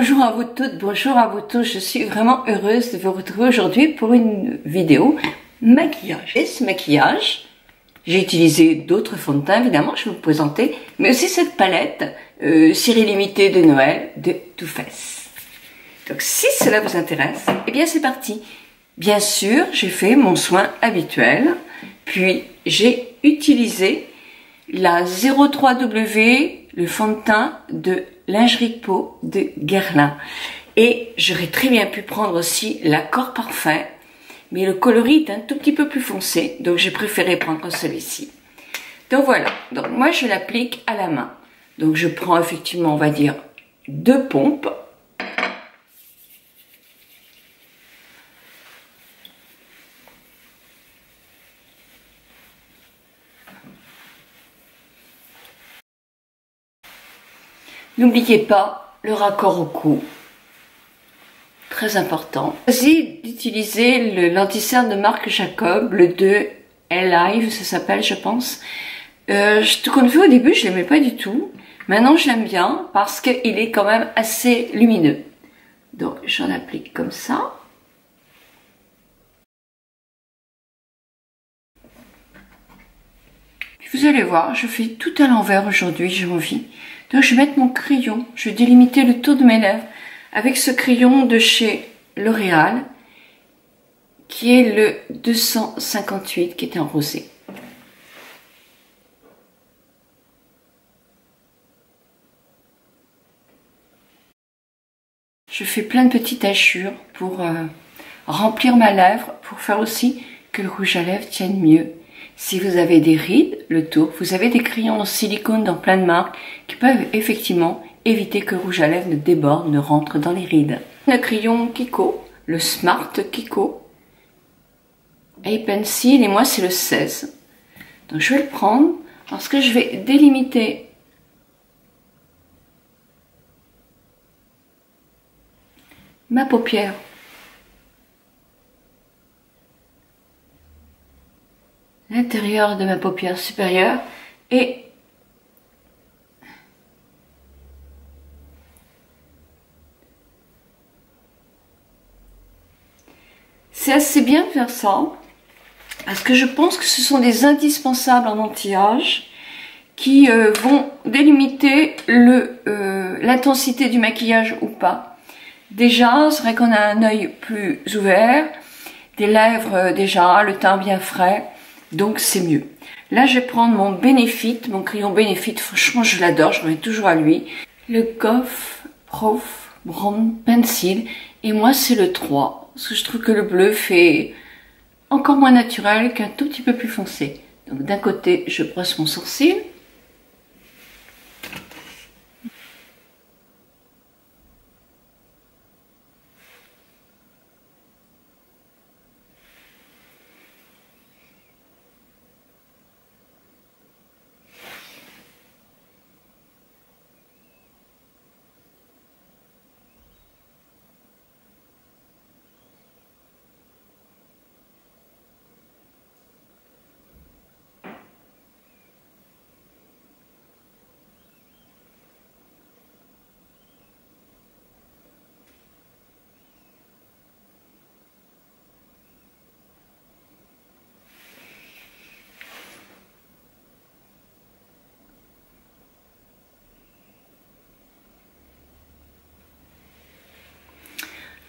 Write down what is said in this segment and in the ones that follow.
Bonjour à vous toutes, bonjour à vous tous. Je suis vraiment heureuse de vous retrouver aujourd'hui pour une vidéo maquillage. Et ce maquillage, j'ai utilisé d'autres fonds de teint, évidemment, je vais vous présenter, mais aussi cette palette série limitée de Noël de Too Faced. Donc si cela vous intéresse, eh bien c'est parti. Bien sûr, j'ai fait mon soin habituel, puis j'ai utilisé la 03W, le fond de teint de lingerie de peau de Guerlain. Et j'aurais très bien pu prendre aussi l'accord parfait, mais le coloris est un tout petit peu plus foncé, donc j'ai préféré prendre celui-ci. Donc voilà, donc moi je l'applique à la main. Donc je prends effectivement, on va dire, 2 pompes. N'oubliez pas le raccord au cou, très important. Choisis d'utiliser le l'anti-cerne de Marc Jacob, le 2 L-Live, ça s'appelle je pense. Je te confie au début je l'aimais pas du tout, maintenant je l'aime bien parce qu'il est quand même assez lumineux. Donc j'en applique comme ça. Puis vous allez voir, je fais tout à l'envers aujourd'hui, j'ai envie. Donc je vais mettre mon crayon, je vais délimiter le tour de mes lèvres avec ce crayon de chez L'Oréal qui est le 258 qui est en rosé. Je fais plein de petites hachures pour remplir ma lèvre, pour faire aussi que le rouge à lèvres tienne mieux. Si vous avez des rides, le tour, vous avez des crayons en silicone dans plein de marques qui peuvent effectivement éviter que le rouge à lèvres ne déborde, ne rentre dans les rides. Le crayon Kiko, le Smart Kiko, A-Pencil, et moi c'est le 16. Donc je vais le prendre parce que je vais délimiter ma paupière. L'intérieur de ma paupière supérieure et c'est assez bien de faire ça parce que je pense que ce sont des indispensables en anti-âge qui vont délimiter l'intensité du maquillage ou pas. Déjà, c'est vrai qu'on a un œil plus ouvert, des lèvres déjà, le teint bien frais. Donc c'est mieux. Là je vais prendre mon Benefit, mon crayon Benefit, franchement je l'adore, je reviens toujours à lui. Le Goff Prof Brown Pencil, et moi c'est le 3, parce que je trouve que le bleu fait encore moins naturel qu'un tout petit peu plus foncé. Donc d'un côté je brosse mon sourcil.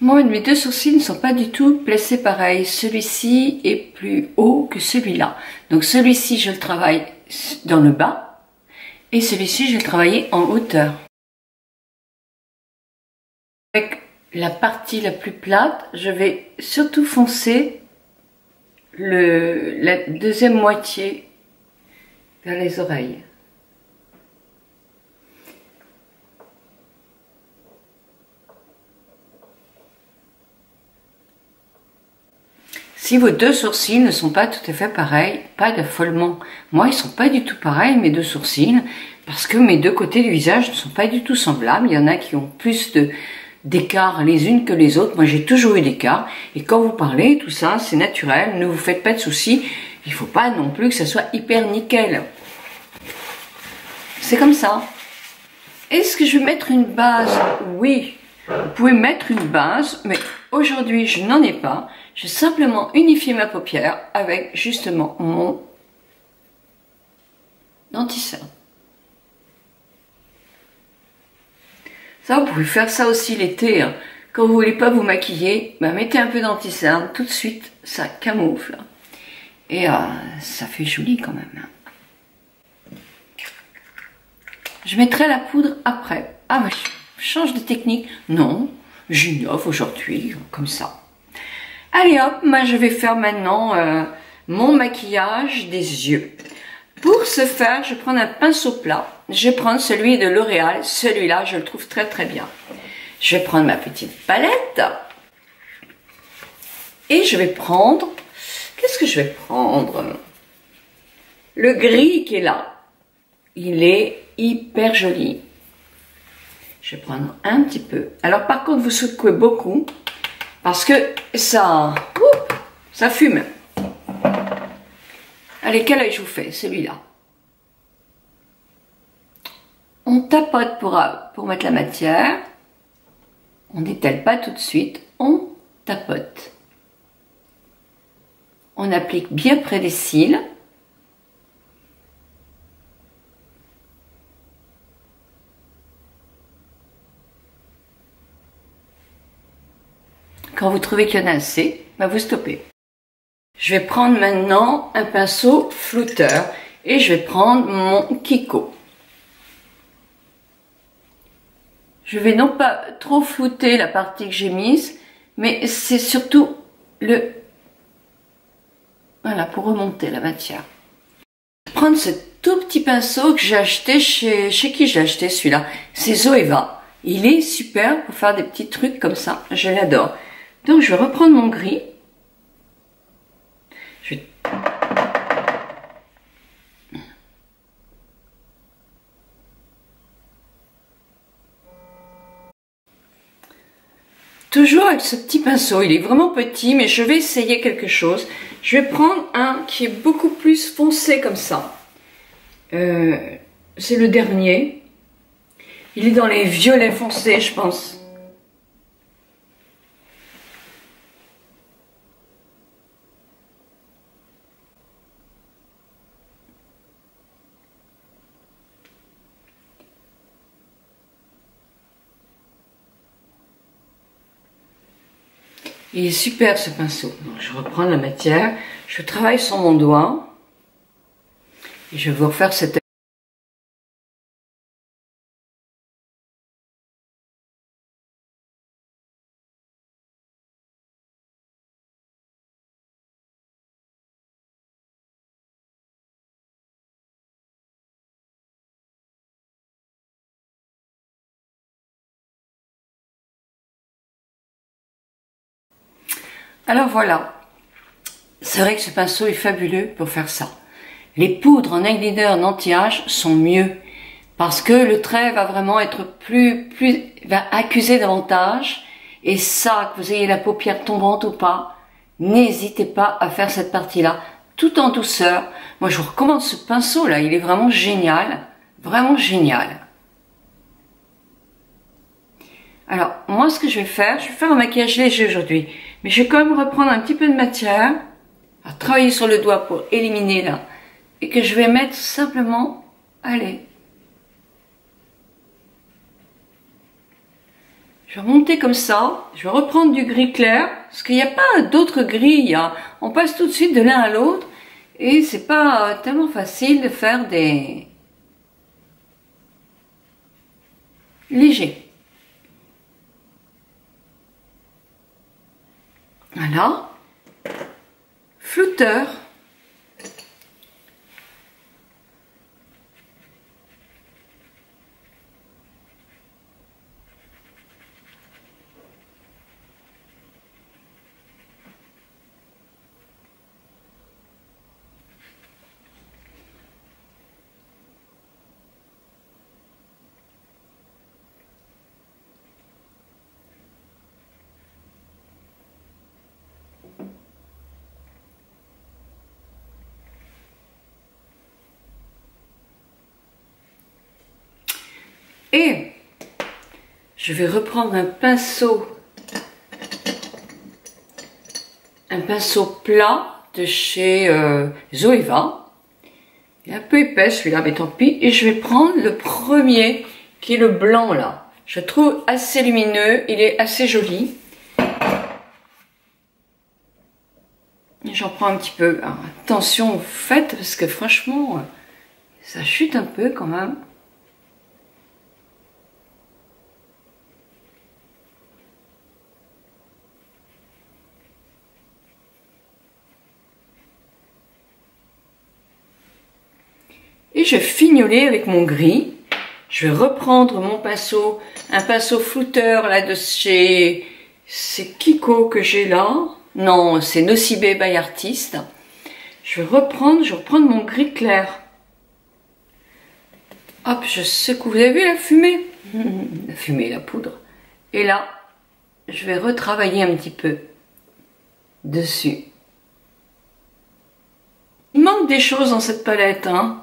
Moi, mes 2 sourcils ne sont pas du tout placés pareil. Celui-ci est plus haut que celui-là. Donc celui-ci, je le travaille dans le bas. Et celui-ci, je vais le travailler en hauteur. Avec la partie la plus plate, je vais surtout foncer la deuxième moitié vers les oreilles. Si vos 2 sourcils ne sont pas tout à fait pareils, pas d'affolement. Moi, ils sont pas du tout pareils, mes 2 sourcils, parce que mes 2 côtés du visage ne sont pas du tout semblables. Il y en a qui ont plus d'écart les unes que les autres. Moi, j'ai toujours eu d'écart. Et quand vous parlez, tout ça, c'est naturel. Ne vous faites pas de soucis. Il faut pas non plus que ça soit hyper nickel. C'est comme ça. Est-ce que je vais mettre une base? Oui. Vous pouvez mettre une base, mais aujourd'hui je n'en ai pas. J'ai simplement unifié ma paupière avec justement mon anti-cerne. Ça, vous pouvez faire ça aussi l'été. Hein. Quand vous voulez pas vous maquiller, bah, mettez un peu d'anti-cerne. Tout de suite, ça camoufle. Et ça fait joli quand même. Hein. Je mettrai la poudre après. Ah, bah, je change de technique. Non, j'innove aujourd'hui, comme ça. Allez hop, moi je vais faire maintenant mon maquillage des yeux. Pour ce faire, je vais prendre un pinceau plat. Je vais prendre celui de L'Oréal. Celui-là, je le trouve très très bien. Je vais prendre ma petite palette. Et je vais prendre... Qu'est-ce que je vais prendre? Le gris qui est là. Il est hyper joli. Je vais prendre un petit peu. Alors par contre, vous secouez beaucoup. Parce que ça... ça fume. Allez, quel œil je vous fais? Celui-là. On tapote pour mettre la matière. On n'étale pas tout de suite. On tapote. On applique bien près des cils. Quand vous trouvez qu'il y en a assez, bah vous stoppez. Je vais prendre maintenant un pinceau flouteur et je vais prendre mon Kiko. Je vais non pas trop flouter la partie que j'ai mise, mais c'est surtout le... Voilà, pour remonter la matière. Je vais prendre ce tout petit pinceau que j'ai acheté chez qui j'ai acheté celui-là. C'est Zoeva. Il est super pour faire des petits trucs comme ça. Je l'adore. Donc je vais reprendre mon gris. Je vais... Toujours avec ce petit pinceau, il est vraiment petit, mais je vais essayer quelque chose. Je vais prendre un qui est beaucoup plus foncé comme ça. C'est le dernier. Il est dans les violets foncés, je pense. Il est super ce pinceau. Donc, je reprends la matière, je travaille sur mon doigt et je vais vous refaire cette... Alors voilà, c'est vrai que ce pinceau est fabuleux pour faire ça. Les poudres en eyeliner, en anti-âge sont mieux parce que le trait va vraiment être va accuser davantage. Et ça, que vous ayez la paupière tombante ou pas, n'hésitez pas à faire cette partie-là, tout en douceur. Moi, je vous recommande ce pinceau-là, il est vraiment génial, vraiment génial. Alors, moi, ce que je vais faire un maquillage léger aujourd'hui, mais je vais quand même reprendre un petit peu de matière, à travailler sur le doigt pour éliminer là, et que je vais mettre simplement, allez, je vais remonter comme ça, je vais reprendre du gris clair, parce qu'il n'y a pas d'autres gris, hein. On passe tout de suite de l'un à l'autre, et c'est pas tellement facile de faire des légers. Voilà, flouteur. Et je vais reprendre un pinceau plat de chez Zoeva. Il est un peu épais celui-là, mais tant pis. Et je vais prendre le premier, qui est le blanc là. Je le trouve assez lumineux, il est assez joli. J'en prends un petit peu. Alors, attention, faites, parce que franchement, ça chute un peu quand même. Et je vais fignoler avec mon gris. Je vais reprendre mon pinceau, un pinceau flouteur là de chez... C'est Kiko que j'ai là. Non, c'est Nocibé by Artist. Je vais reprendre mon gris clair. Hop, je secoue. Vous avez vu la fumée? La fumée, la poudre. Et là, je vais retravailler un petit peu dessus. Il manque des choses dans cette palette, hein.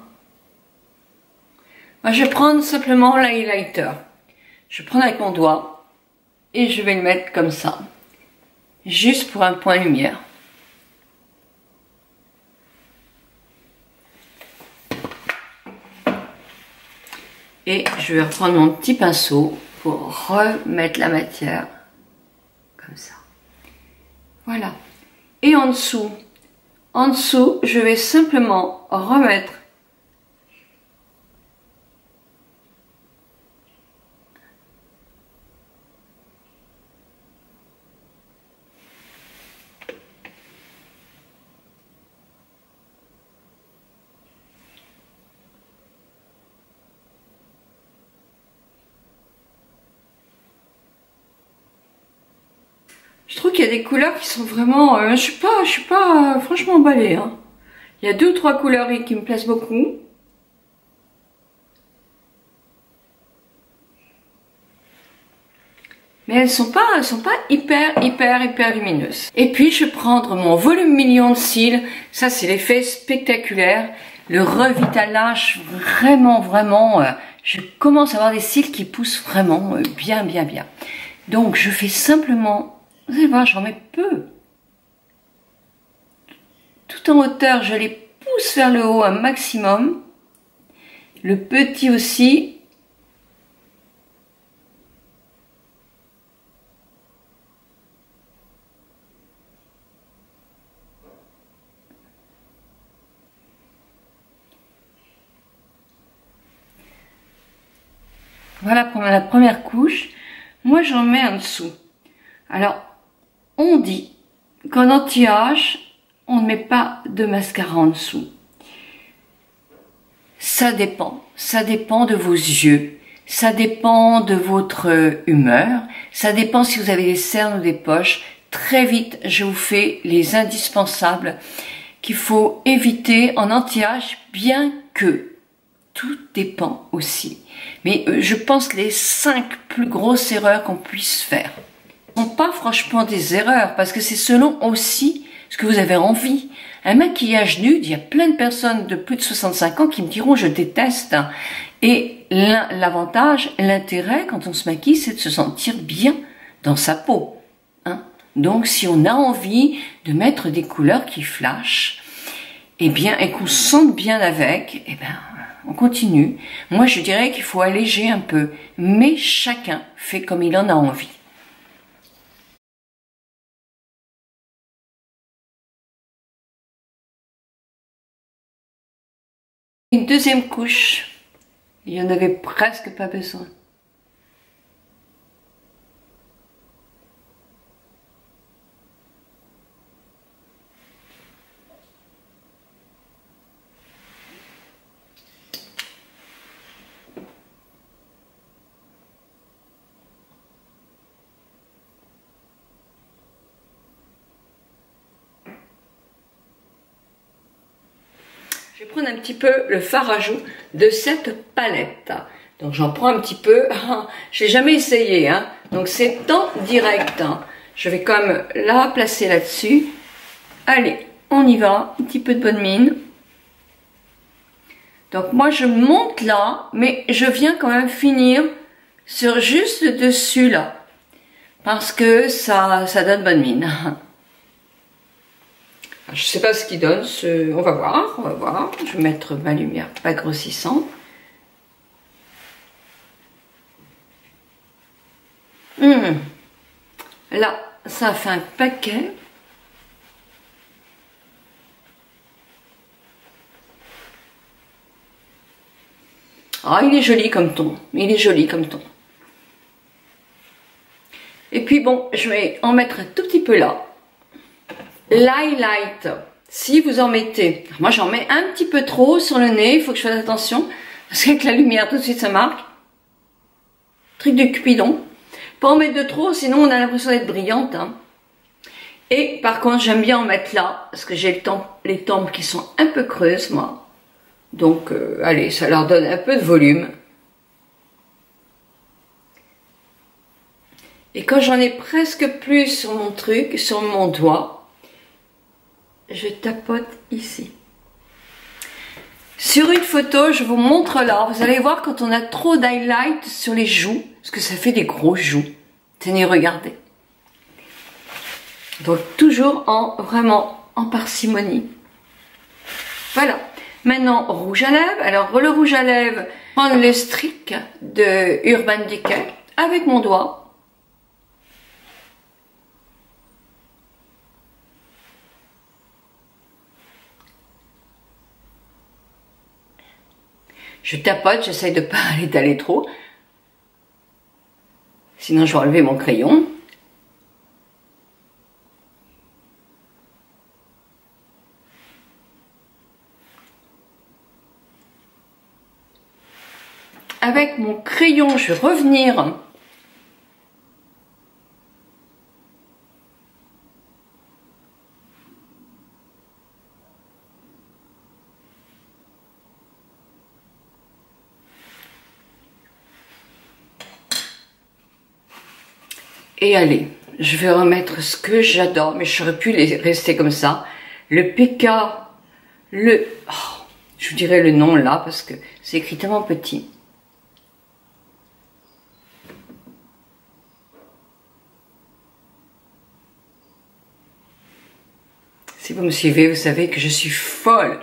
Moi, je vais prendre simplement l'highlighter. Je vais prendre avec mon doigt et je vais le mettre comme ça. Juste pour un point lumière. Et je vais reprendre mon petit pinceau pour remettre la matière. Comme ça. Voilà. Et en dessous, je vais simplement remettre je trouve qu'il y a des couleurs qui sont vraiment... je suis pas franchement emballée. Hein. Il y a 2 ou 3 couleurs qui me plaisent beaucoup. Mais elles sont pas hyper lumineuses. Et puis je vais prendre mon volume million de cils. Ça c'est l'effet spectaculaire. Le revitalage vraiment. Je commence à avoir des cils qui poussent vraiment bien. Donc je fais simplement... Vous allez voir, j'en mets peu. Tout en hauteur, je les pousse vers le haut un maximum. Le petit aussi. Voilà pour la première couche. Moi, j'en mets en dessous. Alors, on dit qu'en anti-âge, on ne met pas de mascara en dessous. Ça dépend de vos yeux, ça dépend de votre humeur, ça dépend si vous avez des cernes ou des poches. Très vite, je vous fais les indispensables qu'il faut éviter en anti-âge, bien que tout dépend aussi. Mais je pense les 5 plus grosses erreurs qu'on puisse faire ne sont pas franchement des erreurs, parce que c'est selon aussi ce que vous avez envie. Un maquillage nude, il y a plein de personnes de plus de 65 ans qui me diront je déteste. Et l'avantage, l'intérêt quand on se maquille, c'est de se sentir bien dans sa peau. Hein. Donc si on a envie de mettre des couleurs qui flashent, et qu'on se sente bien avec, on continue. Moi je dirais qu'il faut alléger un peu, mais chacun fait comme il en a envie. Une deuxième couche, il n'y en avait presque pas besoin. Je vais prendre un petit peu le fard à joues de cette palette. Donc j'en prends un petit peu. Je n'ai jamais essayé, hein. Donc c'est en direct. Hein. Je vais comme la placer là-dessus. Allez, on y va. Un petit peu de bonne mine. Donc moi je monte là, mais je viens quand même finir sur juste le dessus là, parce que ça donne bonne mine. Je sais pas ce qu'il donne, on va voir, on va voir. Je vais mettre ma lumière pas grossissante. Là, ça fait un paquet. Ah, il est joli comme ton, il est joli comme ton. Et puis bon, je vais en mettre un tout petit peu là. L'highlight, si vous en mettez, moi j'en mets un petit peu trop sur le nez, il faut que je fasse attention, parce qu'avec la lumière tout de suite ça marque. Truc de Cupidon. Pas en mettre de trop, sinon on a l'impression d'être brillante. Hein. Et par contre j'aime bien en mettre là, parce que j'ai les tempes qui sont un peu creuses moi. Donc allez, ça leur donne un peu de volume. Et quand j'en ai presque plus sur mon truc, sur mon doigt, je tapote ici. Sur une photo, je vous montre là, vous allez voir quand on a trop d'highlight sur les joues, parce que ça fait des gros joues. Tenez, regardez. Donc toujours vraiment en parcimonie. Voilà. Maintenant, rouge à lèvres. Alors le rouge à lèvres, prendre le Streak de Urban Decay avec mon doigt. Je tapote, j'essaye de ne pas l'étaler trop. Sinon, je vais enlever mon crayon. Avec mon crayon, je vais revenir et allez, je vais remettre ce que j'adore, mais j'aurais pu rester comme ça. Le PK, je vous dirai le nom là, parce que c'est écrit tellement petit. Si vous me suivez, vous savez que je suis folle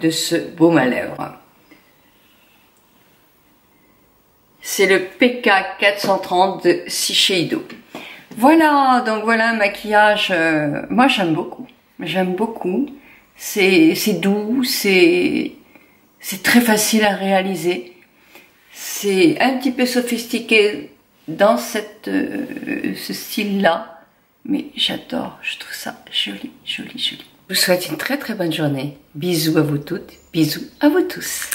de ce baume à lèvres. C'est le PK 430 de Shiseido. Voilà, donc voilà un maquillage, moi j'aime beaucoup. J'aime beaucoup. C'est doux, c'est très facile à réaliser. C'est un petit peu sophistiqué dans ce style-là. Mais j'adore, je trouve ça joli, joli, joli. Je vous souhaite une très très bonne journée. Bisous à vous toutes, bisous à vous tous.